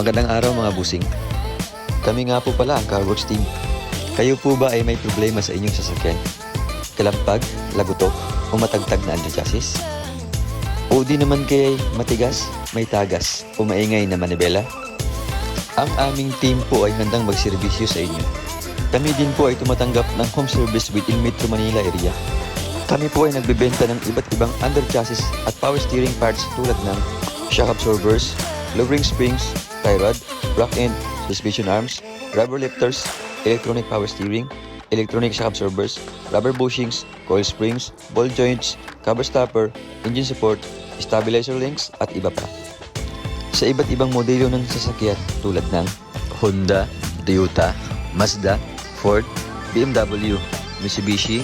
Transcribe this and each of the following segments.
Magandang araw mga busing. Kami nga po pala ang Car WorX team. Kayo po ba ay may problema sa inyong sasakyan? Kalampag, lagutok, o matagtag na underchassis? O di naman kay matigas, may tagas, o maingay na manibela? Ang aming team po ay handang magserbisyo sa inyo. Kami din po ay tumatanggap ng home service within Metro Manila area. Kami po ay nagbebenta ng iba't ibang underchassis at power steering parts tulad ng shock absorbers, lowering springs, tie rod, block end, suspension arms, rubber lifters, electronic power steering, electronic shock absorbers, rubber bushings, coil springs, ball joints, cover stopper, engine support, stabilizer links, at iba pa. Sa iba't ibang modelo ng sasakyan tulad ng Honda, Toyota, Mazda, Ford, BMW, Mitsubishi,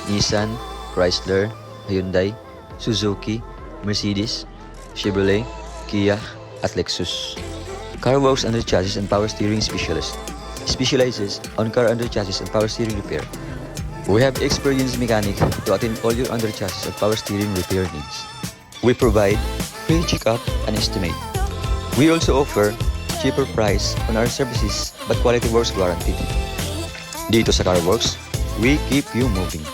Nissan, Chrysler, Hyundai, Suzuki, Mercedes, Chevrolet, Kia, at Lexus. Car WorX Underchassis and Power Steering Specialist specializes on car underchassis and power steering repair. We have experienced mechanic to attend all your underchassis and power steering repair needs. We provide free checkup and estimate. We also offer cheaper price on our services but quality works guaranteed. Dito sa Car WorX, we keep you moving.